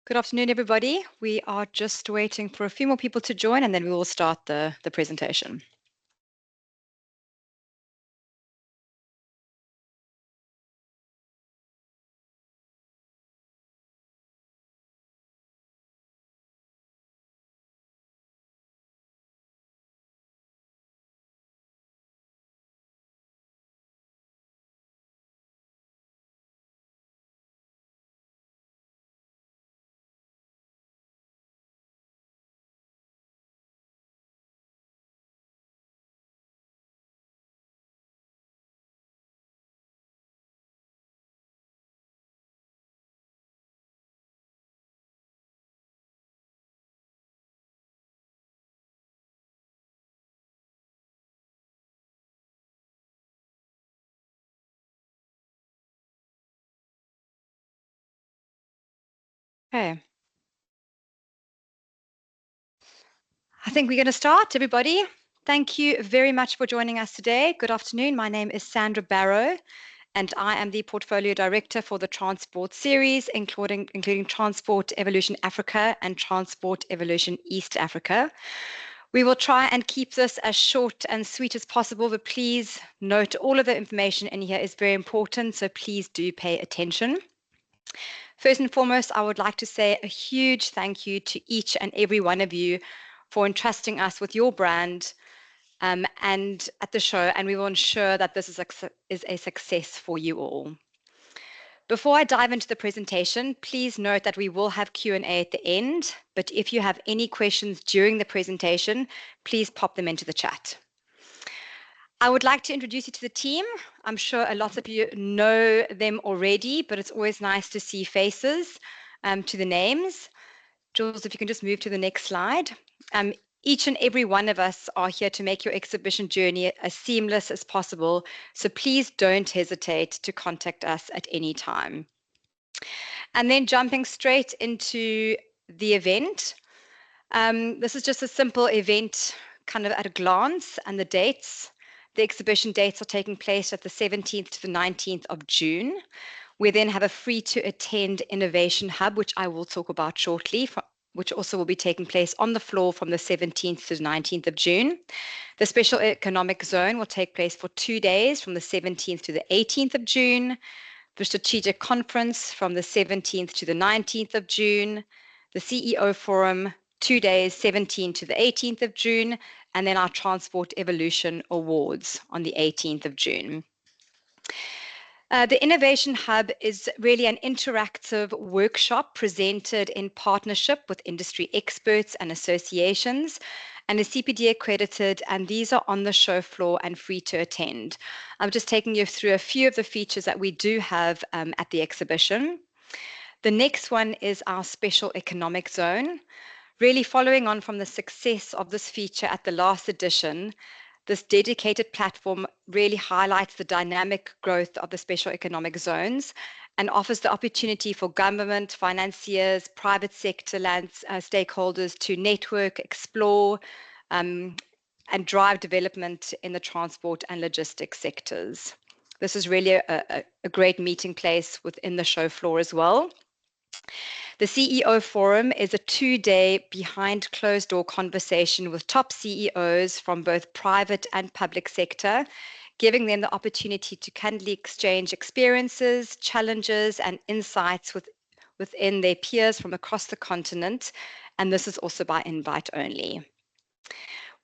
Good afternoon, everybody. We are just waiting for a few more people to join, and then we will start the presentation. Okay. I think we're going to start, everybody. Thank you very much for joining us today. Good afternoon. My name is Sandra Barrow, and I am the Portfolio Director for the Transport Series, including Transport Evolution Africa and Transport Evolution East Africa. We will try and keep this as short and sweet as possible, but please note all of the information in here is very important, so please do pay attention. First and foremost, I would like to say a huge thank you to each and every one of you for entrusting us with your brand and at the show, and we will ensure that this is a success for you all. Before I dive into the presentation, please note that we will have Q&A at the end, but if you have any questions during the presentation, please pop them into the chat. I would like to introduce you to the team. I'm sure a lot of you know them already, but it's always nice to see faces to the names. Jules, if you can just move to the next slide. Each and every one of us are here to make your exhibition journey as seamless as possible, so please don't hesitate to contact us at any time. And then jumping straight into the event. This is just a simple event kind of at a glance, and the dates. The exhibition dates are taking place at the 17th to the 19th of June. We then have a free to attend innovation hub, which I will talk about shortly, which also will be taking place on the floor from the 17th to the 19th of June. The special economic zone will take place for 2 days from the 17th to the 18th of June. The strategic conference from the 17th to the 19th of June. The CEO forum, 2 days, 17th to the 18th of June, and then our Transport Evolution Awards on the 18th of June. The Innovation Hub is really an interactive workshop presented in partnership with industry experts and associations, and is CPD accredited, and these are on the show floor and free to attend. I'm just taking you through a few of the features that we do have at the exhibition. The next one is our special economic zone. Really following on from the success of this feature at the last edition, this dedicated platform really highlights the dynamic growth of the special economic zones and offers the opportunity for government, financiers, private sector stakeholders to network, explore, and drive development in the transport and logistics sectors. This is really a great meeting place within the show floor as well. The CEO Forum is a 2-day behind closed door conversation with top CEOs from both private and public sector, giving them the opportunity to candidly exchange experiences, challenges, and insights within their peers from across the continent. And this is also by invite only.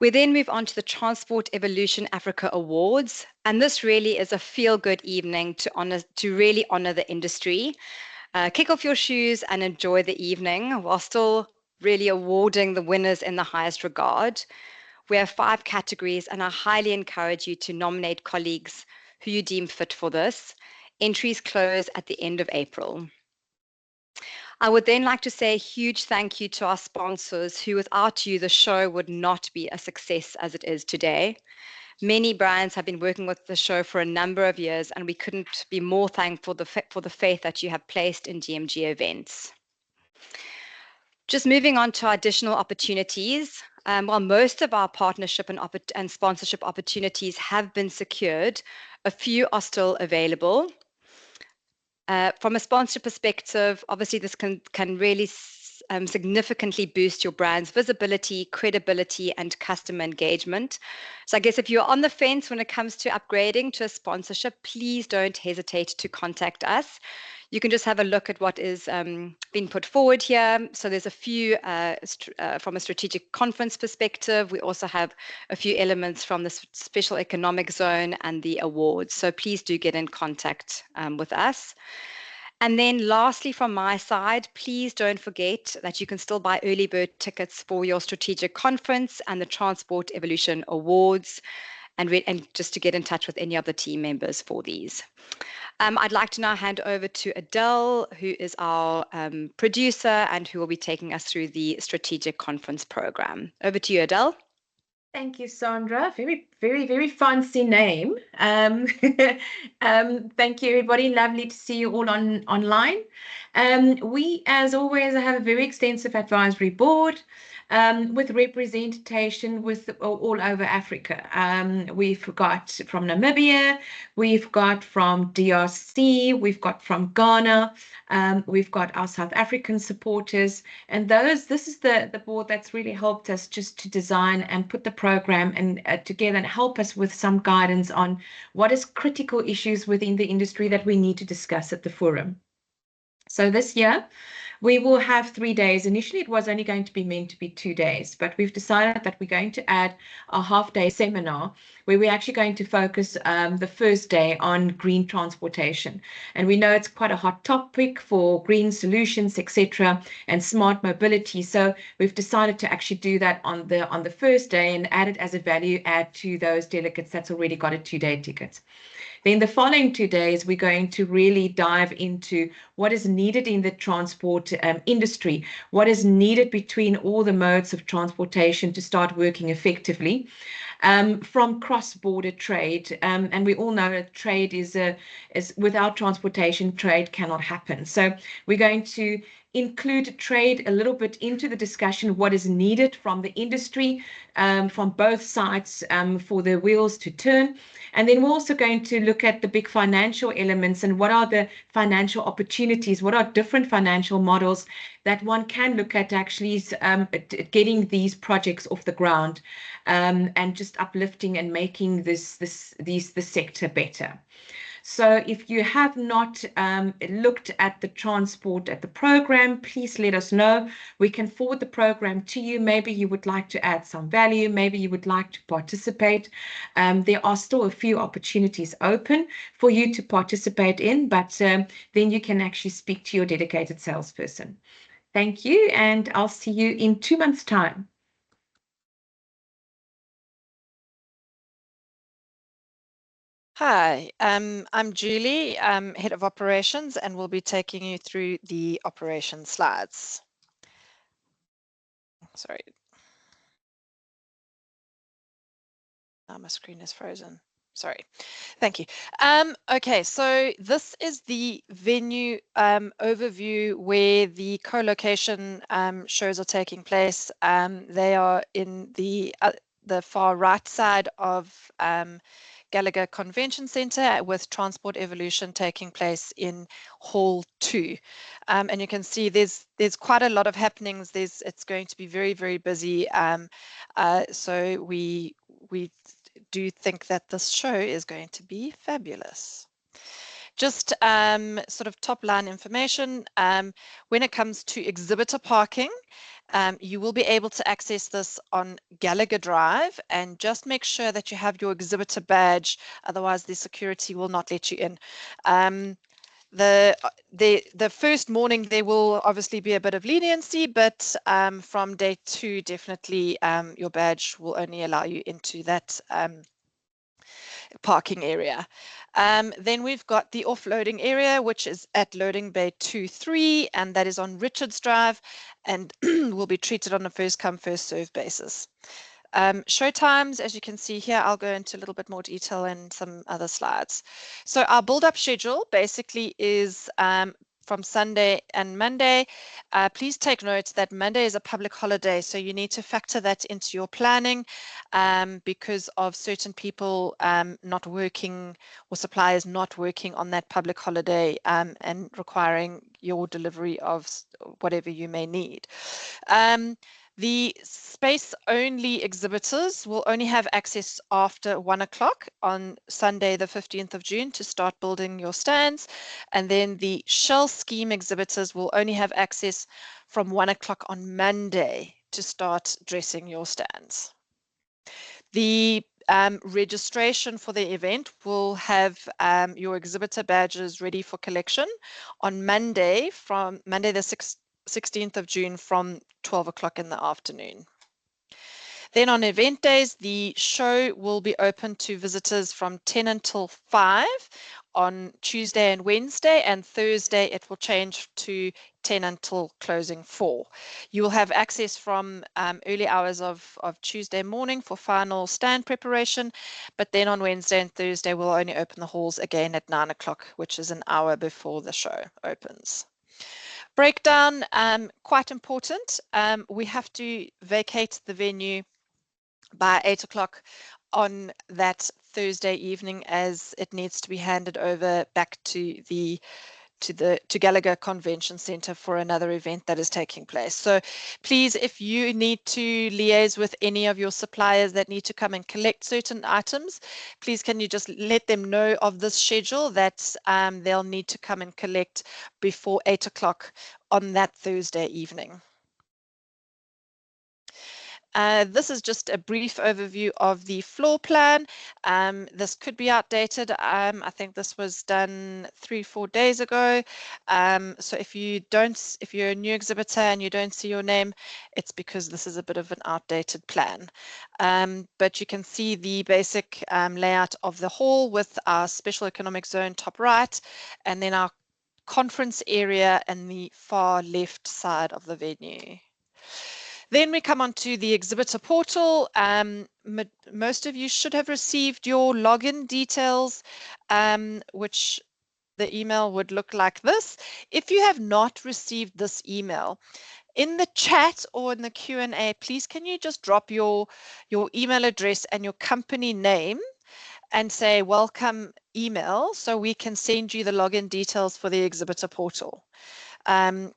We then move on to the Transport Evolution Africa Awards, and this really is a feel-good evening to really honor the industry. Kick off your shoes and enjoy the evening while still really awarding the winners in the highest regard. We have 5 categories, and I highly encourage you to nominate colleagues who you deem fit for this. Entries close at the end of April. I would then like to say a huge thank you to our sponsors, who without you, the show would not be a success as it is today. Many brands have been working with the show for a number of years, and we couldn't be more thankful for the faith that you have placed in DMG events. Just moving on to our additional opportunities. While most of our partnership and sponsorship opportunities have been secured, a few are still available. From a sponsor perspective, obviously this can really significantly boost your brand's visibility, credibility, and customer engagement. So I guess if you're on the fence when it comes to upgrading to a sponsorship, please don't hesitate to contact us. You can just have a look at what is being put forward here. So there's a few from a strategic conference perspective. We also have a few elements from the special economic zone and the awards. So please do get in contact with us. And then lastly, from my side, please don't forget that you can still buy early bird tickets for your strategic conference and the Transport Evolution Awards, and just to get in touch with any of the team members for these. I'd like to now hand over to Adele, who is our producer and who will be taking us through the strategic conference program. Over to you, Adele. Thank you, Sandra. Very, very, very fancy name. Thank you, everybody. Lovely to see you all online. We, as always, have a very extensive advisory board with representation with all over Africa. We've got from Namibia, we've got from DRC, we've got from Ghana, we've got our South African supporters, and this is the board that's really helped us just to design and put the program and together and help us with some guidance on what is critical issues within the industry that we need to discuss at the forum. So this year, we will have 3 days. Initially, it was only going to be meant to be 2 days, but we've decided that we're going to add a half-day seminar where we're actually going to focus the first day on green transportation. And we know it's quite a hot topic for green solutions, etc., and smart mobility. So we've decided to actually do that on the first day and add it as a value add to those delegates that's already got a 2-day ticket. Then the following 2 days, we're going to really dive into what is needed in the transport industry, what is needed between all the modes of transportation to start working effectively. From cross-border trade, and we all know that trade is without transportation, trade cannot happen. So we're going to include trade a little bit into the discussion, what is needed from the industry, from both sides for the wheels to turn. And then we're also going to look at the big financial elements and what are the financial opportunities, what are different financial models that one can look at actually getting these projects off the ground and just uplifting and making the sector better. So if you have not looked at the transport at the program, please let us know. We can forward the program to you. Maybe you would like to add some value. Maybe you would like to participate. There are still a few opportunities open for you to participate in, but then you can actually speak to your dedicated salesperson. Thank you, and I'll see you in 2 months' time. Hi, I'm Julie, Head of Operations, and we'll be taking you through the operation slides. Sorry. Now my screen is frozen. Sorry. Thank you. Okay, so this is the venue overview where the co-location shows are taking place. They are in the far right side of Gallagher Convention Centre with Transport Evolution taking place in Hall 2. And you can see there's quite a lot of happenings. It's going to be very, very busy. So we do think that this show is going to be fabulous. Just sort of top line information, when it comes to exhibitor parking, you will be able to access this on Gallagher Drive, and just make sure that you have your exhibitor badge, otherwise the security will not let you in. The first morning there will obviously be a bit of leniency, but from day 2 definitely your badge will only allow you into that parking area. Then we've got the offloading area, which is at loading bay 2-3, and that is on Richards Drive, and will be treated on a first come first serve basis. Show times, as you can see here, I'll go into a little bit more detail in some other slides. So our build-up schedule basically is from Sunday and Monday. Please take note that Monday is a public holiday, so you need to factor that into your planning because of certain people not working or suppliers not working on that public holiday and requiring your delivery of whatever you may need. The space-only exhibitors will only have access after 1 o'clock on Sunday, the 15th of June, to start building your stands. And then the shell scheme exhibitors will only have access from 1 o'clock on Monday to start dressing your stands. The registration for the event will have your exhibitor badges ready for collection on Monday, from Monday the 16th of June from 12 o'clock in the afternoon. Then on event days, the show will be open to visitors from 10 until 5 on Tuesday and Wednesday, and Thursday it will change to 10 until closing 4. You will have access from early hours of Tuesday morning for final stand preparation, but then on Wednesday and Thursday we'll only open the halls again at 9 o'clock, which is an hour before the show opens. Breakdown, quite important. We have to vacate the venue by 8 o'clock on that Thursday evening, as it needs to be handed over back to Gallagher Convention Centre for another event that is taking place. So please, if you need to liaise with any of your suppliers that need to come and collect certain items, please can you just let them know of this schedule, that they'll need to come and collect before 8 o'clock on that Thursday evening. This is just a brief overview of the floor plan. This could be outdated. I think this was done 3-4 days ago. So if you're a new exhibitor and you don't see your name, it's because this is a bit of an outdated plan. But you can see the basic layout of the hall with our special economic zone top right, and then our conference area in the far left side of the venue. Then we come on to the exhibitor portal. Most of you should have received your login details, which the email would look like this. If you have not received this email, in the chat or in the Q&A, please can you just drop your email address and your company name and say welcome email, so we can send you the login details for the exhibitor portal.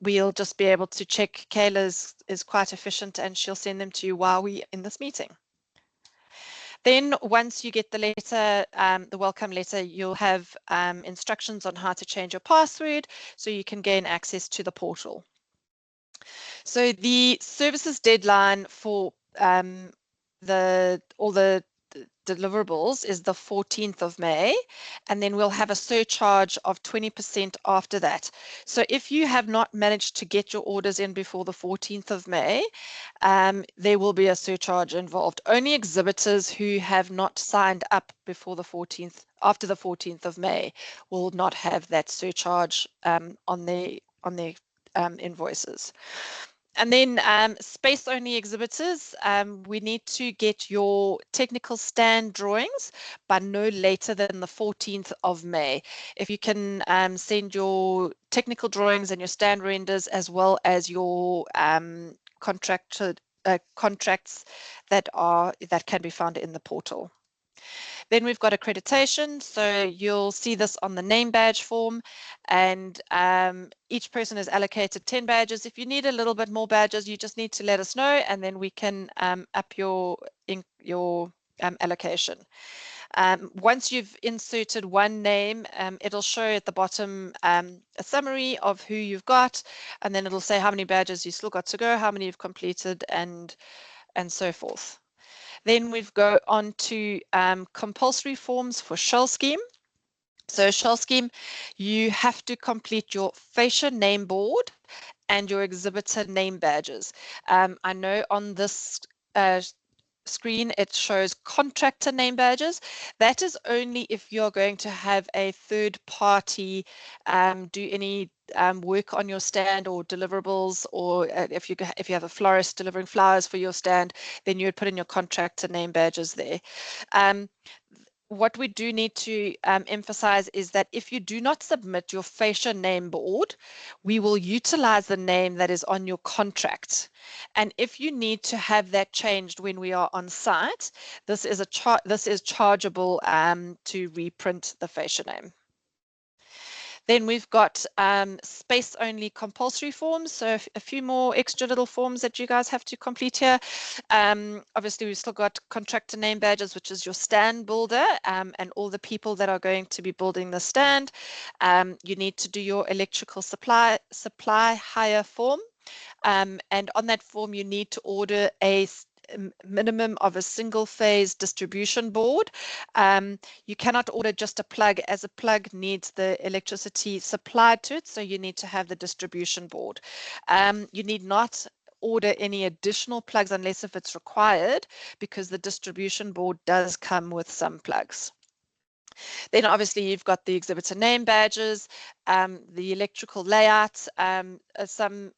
We'll just be able to check. Kayla is quite efficient and she'll send them to you while we're in this meeting. Then once you get the letter, the welcome letter, you'll have instructions on how to change your password so you can gain access to the portal. So the services deadline for all the deliverables is the 14th of May, and then we'll have a surcharge of 20% after that. So if you have not managed to get your orders in before the 14th of May, there will be a surcharge involved. Only exhibitors who have not signed up before the 14th, after the 14th of May, will not have that surcharge on their invoices. And then space-only exhibitors, we need to get your technical stand drawings by no later than the 14th of May. If you can send your technical drawings and your stand renders, as well as your contracts that can be found in the portal. Then we've got accreditation, so you'll see this on the name badge form, and each person is allocated 10 badges. If you need a little bit more badges, you just need to let us know, and then we can up your allocation. Once you've inserted one name, it'll show at the bottom a summary of who you've got, and then it'll say how many badges you still got to go, how many you've completed, and so forth. Then we've go on to compulsory forms for shell scheme. So shell scheme, you have to complete your fascia name board and your exhibitor name badges. I know on this screen it shows contractor name badges. That is only if you're going to have a third party do any work on your stand or deliverables, or if you have a florist delivering flowers for your stand, then you would put in your contractor name badges there. what we do need to emphasize is that if you do not submit your fascia name board, we will utilize the name that is on your contract. And if you need to have that changed when we are on site, this is chargeable to reprint the fascia name. Then we've got space-only compulsory forms, so a few more extra little forms that you guys have to complete here. Obviously, we've still got contractor name badges, which is your stand builder, and all the people that are going to be building the stand. You need to do your electrical supply hire form, and on that form, you need to order a minimum of a single phase distribution board. You cannot order just a plug, as a plug needs the electricity supplied to it, so you need to have the distribution board. You need not order any additional plugs unless if it's required, because the distribution board does come with some plugs. Then obviously you've got the exhibitor name badges, the electrical layout, some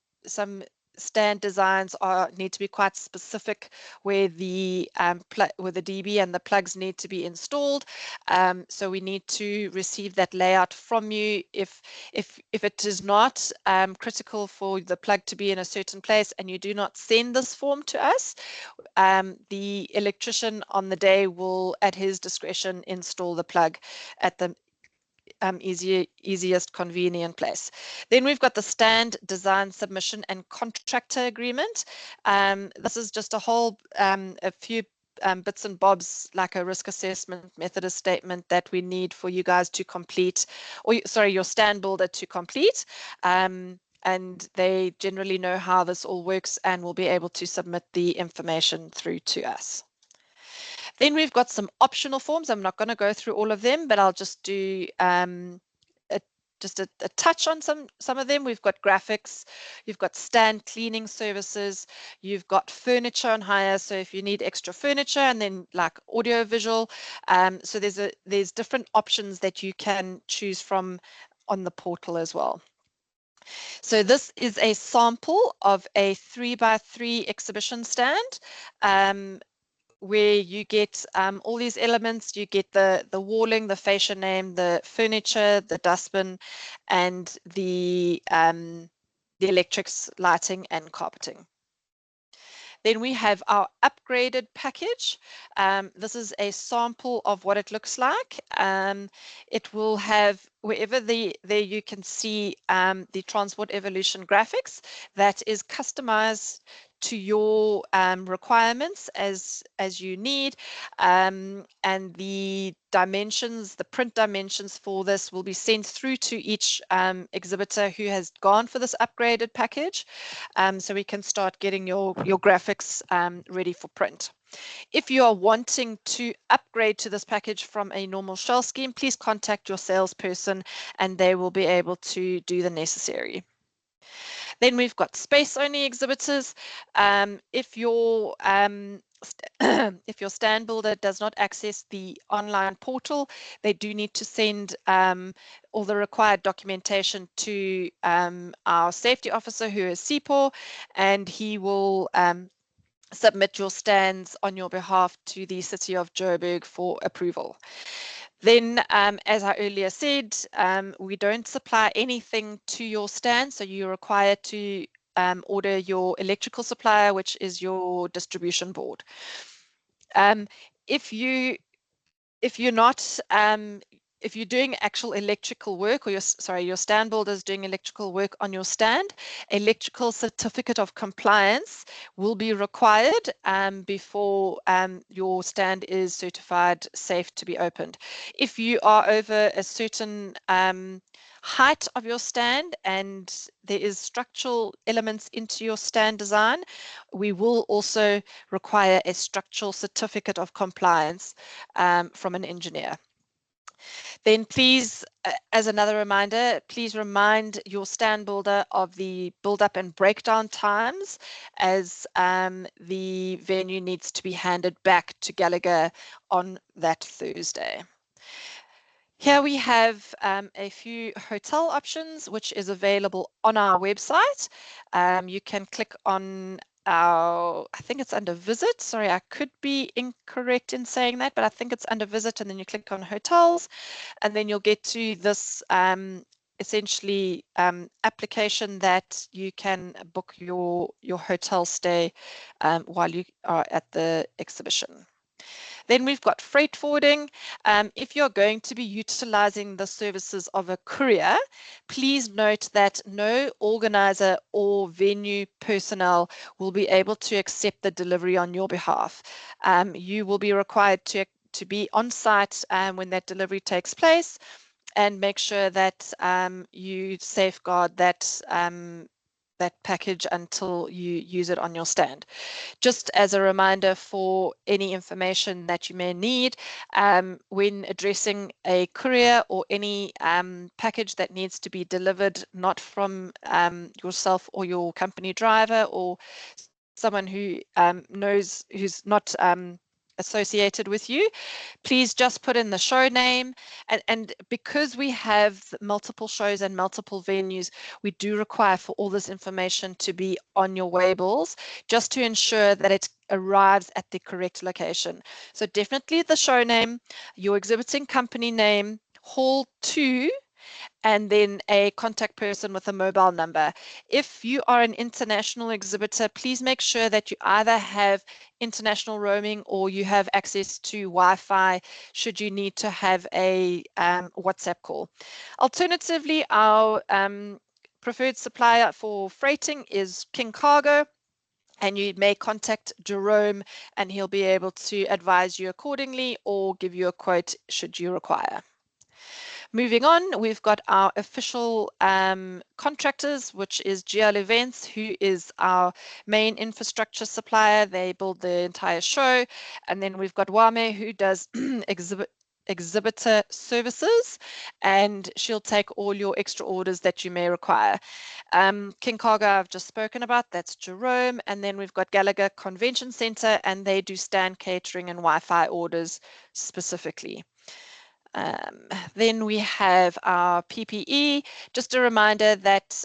stand designs need to be quite specific, where the DB and the plugs need to be installed. So we need to receive that layout from you. If it is not critical for the plug to be in a certain place and you do not send this form to us, the electrician on the day will, at his discretion, install the plug at the easiest convenient place. Then we've got the stand design submission and contractor agreement. This is just a few bits and bobs, like a risk assessment, Methodist statement, that we need for you guys to complete, or sorry, your stand builder to complete. And they generally know how this all works and will be able to submit the information through to us. Then we've got some optional forms. I'm not going to go through all of them, but I'll just do just a touch on some of them. We've got graphics, you've got stand cleaning services, you've got furniture on hire, so if you need extra furniture, and then like audio visual. So there's different options that you can choose from on the portal as well. So this is a sample of a 3x3 exhibition stand. Where you get all these elements. You get the walling, the fascia name, the furniture, the dustbin, and the electrics, lighting, and carpeting. Then we have our upgraded package. This is a sample of what it looks like. It will have, wherever there you can see the Transport Evolution graphics, that is customized to your requirements as you need, and the dimensions, the print dimensions for this will be sent through to each exhibitor who has gone for this upgraded package, so we can start getting your graphics ready for print. If you are wanting to upgrade to this package from a normal shell scheme, please contact your salesperson and they will be able to do the necessary. Then we've got space-only exhibitors. If your stand builder does not access the online portal, they do need to send all the required documentation to our safety officer, who is CPOR, and he will submit your stands on your behalf to the City of Joburg for approval. Then, as I earlier said, we don't supply anything to your stand, so you're required to order your electrical supplier, which is your distribution board. If you're doing actual electrical work, or your stand builder is doing electrical work on your stand, electrical certificate of compliance will be required before your stand is certified safe to be opened. If you are over a certain height of your stand and there is structural elements into your stand design, we will also require a structural certificate of compliance from an engineer. Then please, as another reminder, please remind your stand builder of the build-up and breakdown times, as the venue needs to be handed back to Gallagher on that Thursday. Here we have a few hotel options, which is available on our website. You can click on I think it's under visit. Sorry, I could be incorrect in saying that, but I think it's under visit, and then you click on hotels, and then you'll get to this essentially application that you can book your hotel stay while you are at the exhibition. Then we've got freight forwarding. If you're going to be utilizing the services of a courier, please note that no organizer or venue personnel will be able to accept the delivery on your behalf. You will be required to be on site when that delivery takes place, and make sure that you safeguard that package until you use it on your stand. Just as a reminder for any information that you may need when addressing a courier or any package that needs to be delivered, not from yourself or your company driver or someone who knows, who's not associated with you, please just put in the show name. And because we have multiple shows and multiple venues, we do require for all this information to be on your waybills, just to ensure that it arrives at the correct location. So definitely the show name, your exhibiting company name, hall 2, and then a contact person with a mobile number. If you are an international exhibitor, please make sure that you either have international roaming or you have access to Wi-Fi should you need to have a WhatsApp call. Alternatively, our preferred supplier for freighting is King Cargo, and you may contact Jerome and he'll be able to advise you accordingly or give you a quote should you require. Moving on, we've got our official contractors, which is GL Events, who is our main infrastructure supplier. They build the entire show. And then we've got Wame, who does exhibitor services, and she'll take all your extra orders that you may require. King Cargo I've just spoken about, that's Jerome. And then we've got Gallagher Convention Center, and they do stand catering and Wi-Fi orders specifically. Then we have our PPE. Just a reminder that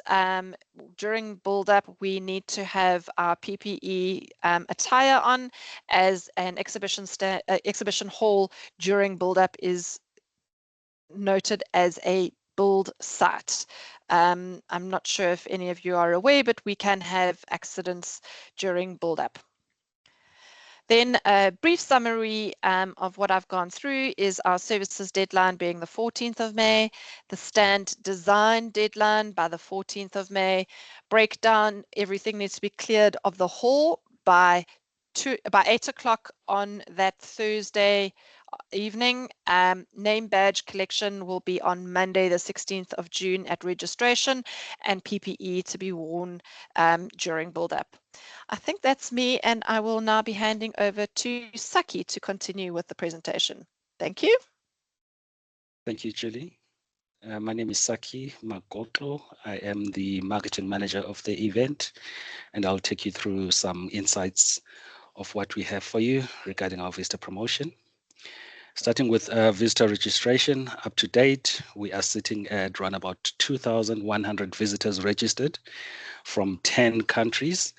during build-up, we need to have our PPE attire on, as an exhibition hall during build-up is noted as a build site. I'm not sure if any of you are aware, but we can have accidents during build-up. Then a brief summary of what I've gone through is our services deadline being the 14th of May, the stand design deadline by the 14th of May, breakdown, everything needs to be cleared of the hall by 8 o'clock on that Thursday evening. Name badge collection will be on Monday, the 16th of June at registration, and PPE to be worn during build-up. I think that's me, and I will now be handing over to Saki to continue with the presentation. Thank you. Thank you, Julie. My name is Saki Magoto. I am the marketing manager of the event, and I'll take you through some insights of what we have for you regarding our visitor promotion. Starting with visitor registration, up to date, we are sitting at around about 2,100 visitors registered from 10 countries.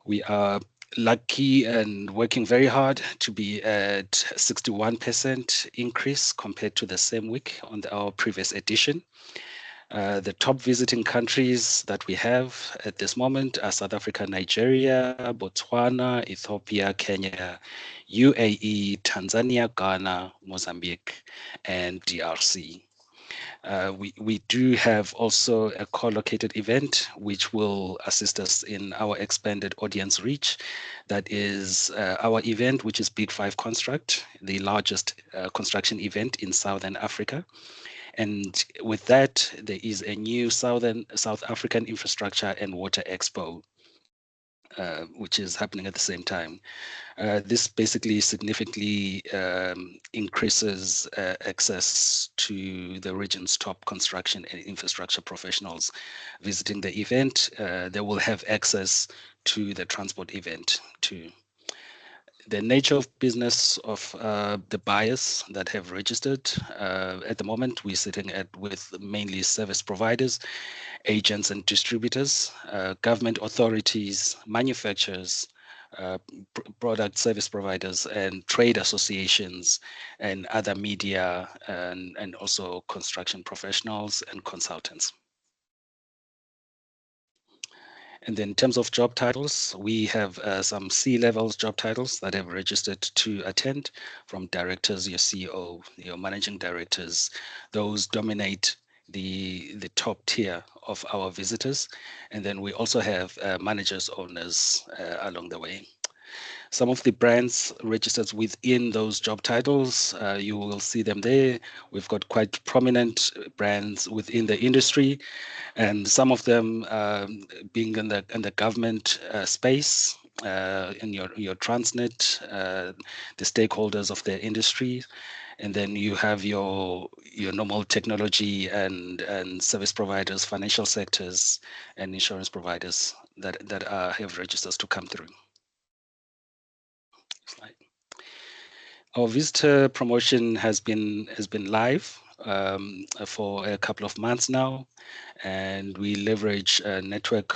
We are lucky and working very hard to be at 61% increase compared to the same week on our previous edition. The top visiting countries that we have at this moment are South Africa, Nigeria, Botswana, Ethiopia, Kenya, UAE, Tanzania, Ghana, Mozambique, and DRC. We do have also a co-located event which will assist us in our expanded audience reach. That is our event, which is Big Five Construct, the largest construction event in Southern Africa. And with that, there is a new South African Infrastructure and Water Expo, which is happening at the same time. This basically significantly increases access to the region's top construction and infrastructure professionals visiting the event. They will have access to the transport event too. the nature of business of the buyers that have registered. At the moment, we're sitting with mainly service providers, agents and distributors, government authorities, manufacturers, product service providers, and trade associations, and other media, and also construction professionals and consultants. And then in terms of job titles, we have some C-level job titles that have registered to attend, from directors, your CEO, your managing directors. Those dominate the top tier of our visitors. And then we also have managers, owners along the way. Some of the brands registered within those job titles, you will see them there. We've got quite prominent brands within the industry, and some of them being in the government space, in your Transnet, the stakeholders of the industry, and then you have your normal technology and service providers, financial sectors, and insurance providers that have registers to come through. Slide. Our visitor promotion has been live for a couple of months now, and we leverage a network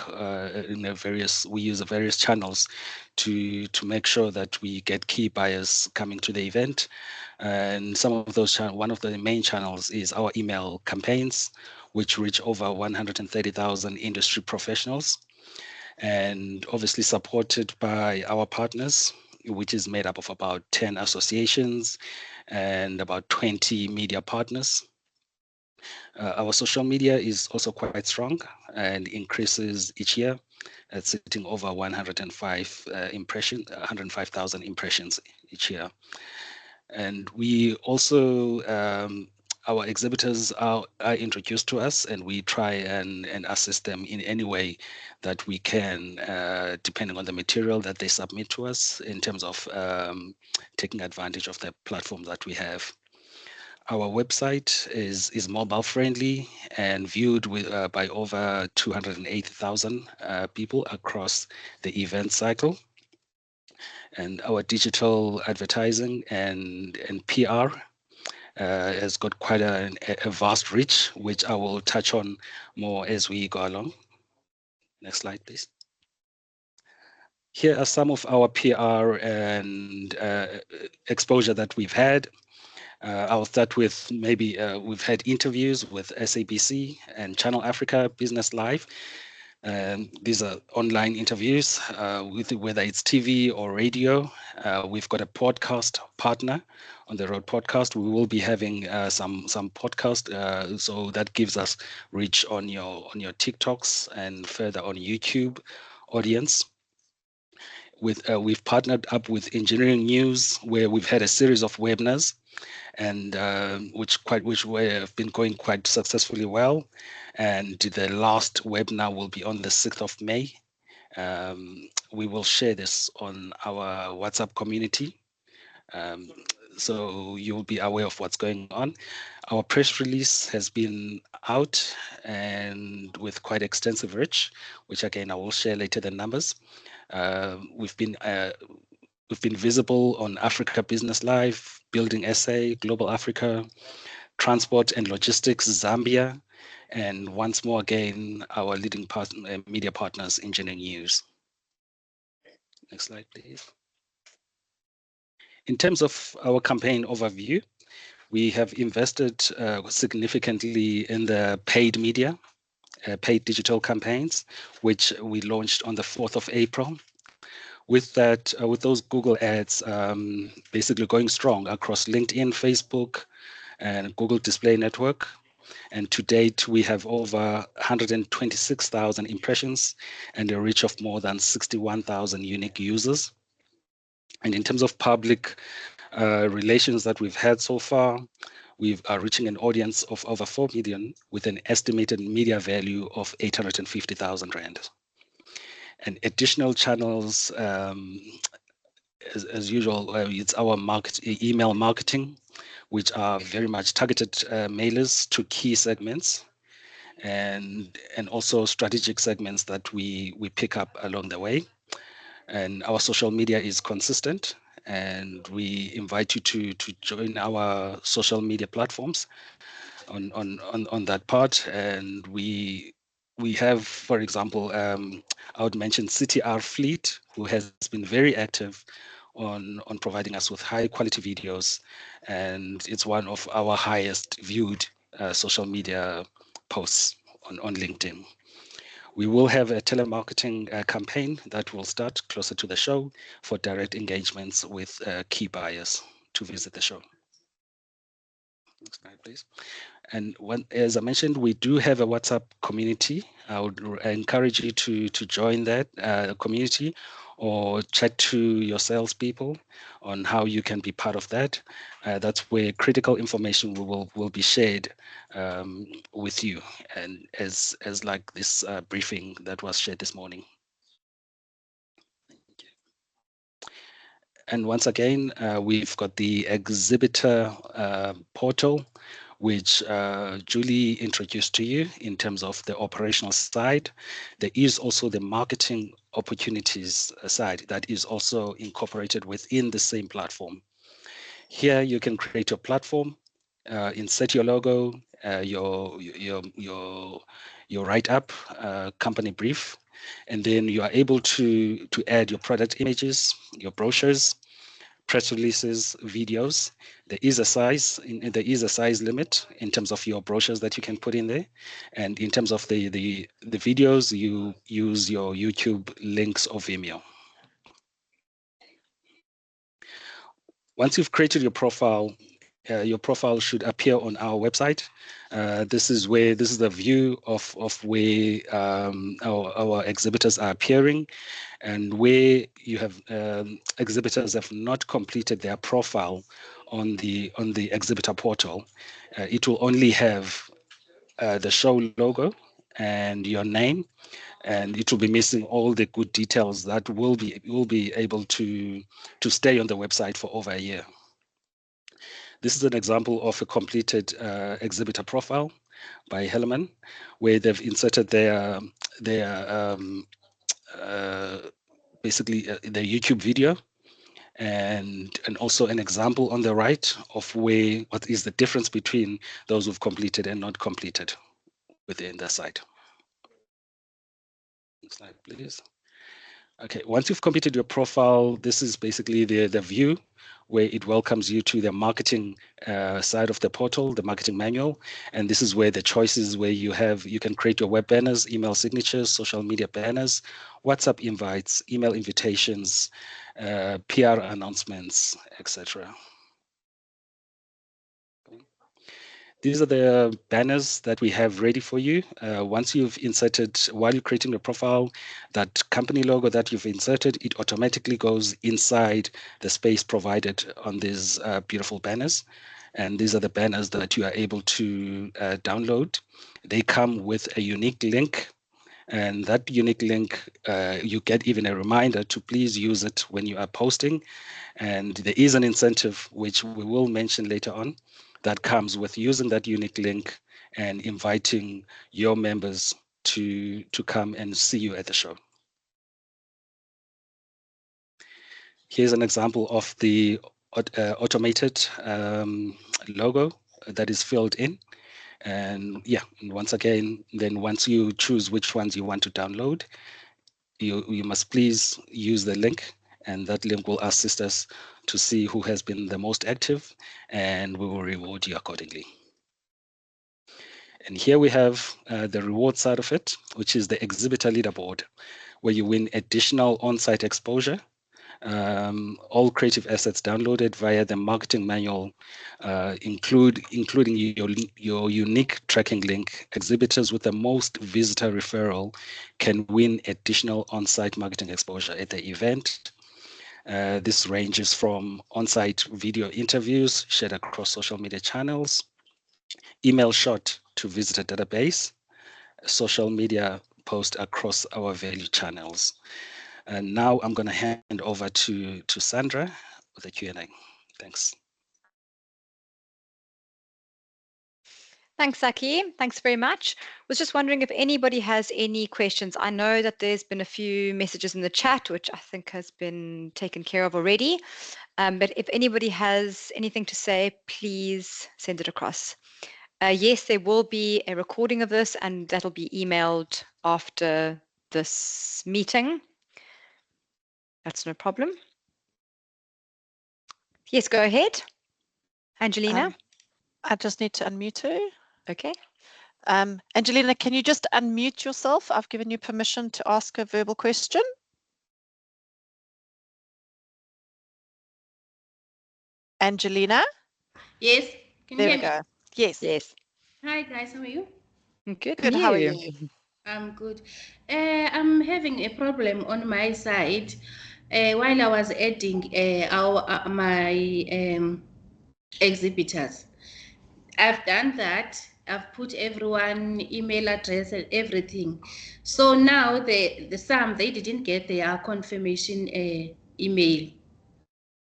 we use various channels to make sure that we get key buyers coming to the event. And some of those one of the main channels is our email campaigns, which reach over 130,000 industry professionals, and obviously supported by our partners, which is made up of about 10 associations and about 20 media partners. Our social media is also quite strong and increases each year, sitting over 105,000 impressions each year. And we also, our exhibitors are introduced to us, and we try and assist them in any way that we can, depending on the material that they submit to us, in terms of taking advantage of the platform that we have. Our website is mobile friendly and viewed by over 280,000 people across the event cycle. And our digital advertising and PR has got quite a vast reach, which I will touch on more as we go along. Next slide, please. Here are some of our PR and exposure that we've had. I'll start with maybe we've had interviews with SABC and Channel Africa Business Live. These are online interviews, whether it's TV or radio. We've got a podcast partner on the road podcast. We will be having some podcast, so that gives us reach on your TikToks and further on YouTube audience. We've partnered up with Engineering News, where we've had a series of webinars, and which have been going quite successfully well. And the last webinar will be on the 6th of May. We will share this on our WhatsApp community, so you'll be aware of what's going on. Our press release has been out and with quite extensive reach, which again I will share later the numbers. We've been visible on Africa Business Live, Building SA, Global Africa, Transport and Logistics, Zambia, and once more again, our leading media partners, Engineering News. Next slide, please. In terms of our campaign overview, we have invested significantly in the paid media, paid digital campaigns, which we launched on the 4th of April. With that, with those Google ads basically going strong across LinkedIn, Facebook, and Google Display Network. And to date, we have over 126,000 impressions and a reach of more than 61,000 unique users. And in terms of public relations that we've had so far, we are reaching an audience of over 4 million with an estimated media value of 850,000 Rand. And additional channels, as usual, it's our email marketing, which are very much targeted mailers to key segments, and also strategic segments that we pick up along the way. And our social media is consistent, and we invite you to join our social media platforms on that part. And we have, for example, I would mention CTR Fleet, who has been very active on providing us with high quality videos, and it's one of our highest viewed social media posts on LinkedIn. We will have a telemarketing campaign that will start closer to the show for direct engagements with key buyers to visit the show. Next slide, please. And as I mentioned, we do have a WhatsApp community. I would encourage you to join that community or chat to your salespeople on how you can be part of that. That's where critical information will be shared with you, and as like this briefing that was shared this morning. And once again, we've got the Exhibitor portal, which Julie introduced to you in terms of the operational side. There is also the marketing opportunities side that is also incorporated within the same platform. Here you can create your platform, insert your logo, your write-up, company brief, and then you are able to add your product images, your brochures, press releases, videos. There is a size limit in terms of your brochures that you can put in there, and in terms of the videos, you use your YouTube links or Vimeo. Once you've created your profile should appear on our website. This is the view of where our exhibitors are appearing, and where you have exhibitors have not completed their profile on the exhibitor portal. It will only have the show logo and your name, and it will be missing all the good details that will be able to stay on the website for over a year. This is an example of a completed exhibitor profile by Hellerman, where they've inserted their basically their YouTube video, and also an example on the right of what is the difference between those who've completed and not completed within the site. Next slide, please. Okay, once you've completed your profile, this is basically the view where it welcomes you to the marketing side of the portal, the marketing manual. And this is where the choices where you can create your web banners, email signatures, social media banners, WhatsApp invites, email invitations, PR announcements, etc. These are the banners that we have ready for you. Once you've inserted, while you're creating the profile, that company logo that you've inserted, it automatically goes inside the space provided on these beautiful banners. And these are the banners that you are able to download. They come with a unique link, and that unique link, you get even a reminder to please use it when you are posting. And there is an incentive, which we will mention later on, that comes with using that unique link and inviting your members to come and see you at the show. Here's an example of the automated logo that is filled in. And yeah, once again, then once you choose which ones you want to download, you must please use the link, and that link will assist us to see who has been the most active, and we will reward you accordingly. And here we have the reward side of it, which is the exhibitor leaderboard, where you win additional on-site exposure, all creative assets downloaded via the marketing manual, including your unique tracking link. Exhibitors with the most visitor referral can win additional on-site marketing exposure at the event. This ranges from on-site video interviews shared across social media channels, email shot to visitor database, social media post across our value channels. And now I'm going to hand over to Sandra with the Q&A. Thanks. Thanks, Saki. Thanks very much. Was just wondering if anybody has any questions. I know that there's been a few messages in the chat, which I think has been taken care of already. But if anybody has anything to say, please send it across. Yes, there will be a recording of this, and that'll be emailed after this meeting. That's no problem. Yes, go ahead. Angelina. I just need to unmute her. Okay. Angelina, can you just unmute yourself? I've given you permission to ask a verbal question. Angelina? Yes, can There you we hear me? go. Yes. Yes. Hi guys, how are you? Good. Good. And How are you? you? I'm good. I'm having a problem on my side. While I was adding my exhibitors, I've done that. I've put everyone email address and everything. So now the some they didn't get their confirmation email.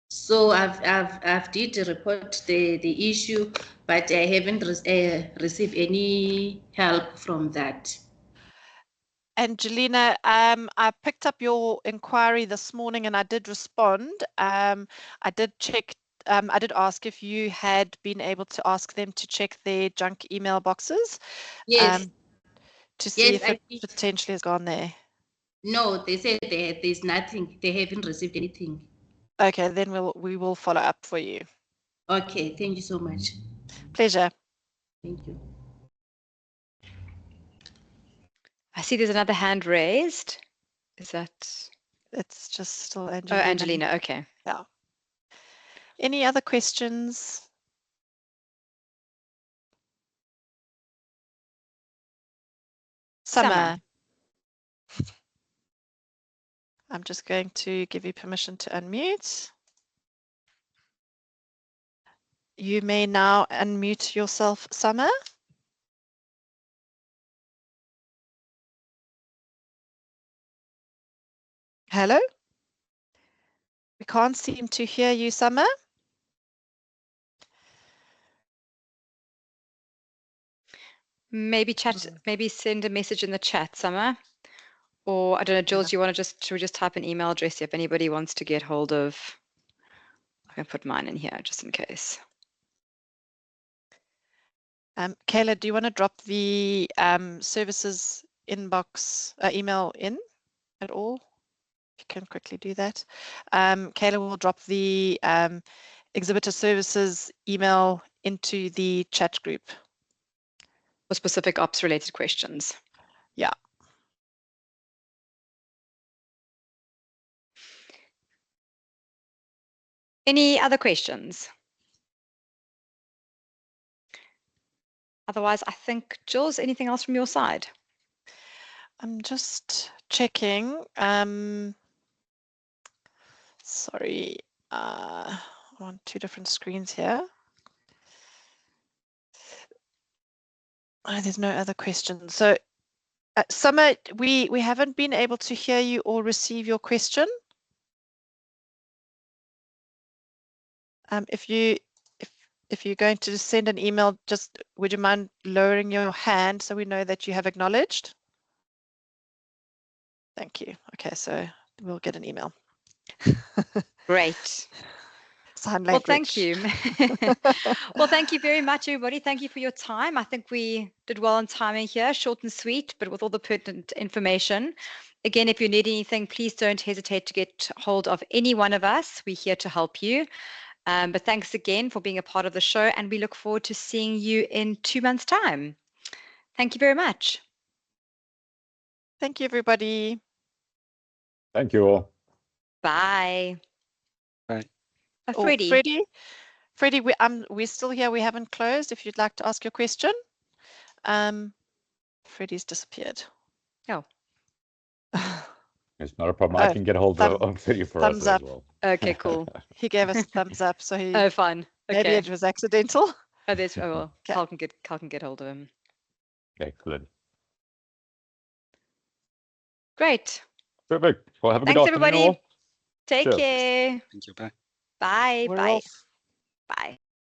So I've did report the issue, but I haven't received any help from that. Angelina, I picked up your inquiry this morning and I did respond. I did check, I did ask if you had been able to ask them to check their junk email boxes Yes, to see yes, if I it did. potentially has gone there. No, they said there's nothing. They haven't received anything. Okay, then we will follow up for you. Okay, thank you so much. Pleasure. Thank you. I see there's another hand raised. Is that? It's just still Oh, Angelina. Angelina. Okay. Yeah. Any other questions? Summer. I'm just going to give you permission to unmute. You may now unmute yourself, Summer. Hello? We can't seem to hear you, Summer. Maybe maybe send a message in the chat, Summer. Or I don't know, Jules, should we just type an email address if anybody wants to get hold of? I'm going to put mine in here just in case. Kayla, do you want to drop the services inbox email in at all? If you can quickly do that. Kayla will drop the exhibitor services email into the chat group. For specific ops related questions. Yeah. Any other questions? Otherwise, I think, Jules, anything else from your side? I'm just checking. Sorry, I'm on two different screens here. Oh, there's no other questions. So, Summer, we haven't been able to hear you or receive your question. If you're going to send an email, just would you mind lowering your hand so we know that you have acknowledged? Thank you. Okay, so we'll get an email. Great. Sign Well, language. thank you. Well, thank you very much, everybody. Thank you for your time. I think we did well in timing here, short and sweet, but with all the pertinent information. Again, if you need anything, please don't hesitate to get hold of any one of us. We're here to help you. But thanks again for being a part of the show, and we look forward to seeing you in 2 months' time. Thank you very much. Thank you, everybody. Thank you all. Bye. Bye. Freddie. Freddie, we're still here. We haven't closed. If you'd like to ask your question. Freddie's disappeared. Oh. It's not a problem. I can get hold of Freddie for us as well. Okay, cool. He gave us a thumbs up, so he. Oh, fun. Okay. Maybe it was accidental. Oh, well, okay. Carl can get hold of him. Okay, good. Great. Perfect. Well, have a good Thanks, afternoon everybody. all. Take Cheers. care. Thank you. Bye. Bye. We're Bye. off. Bye.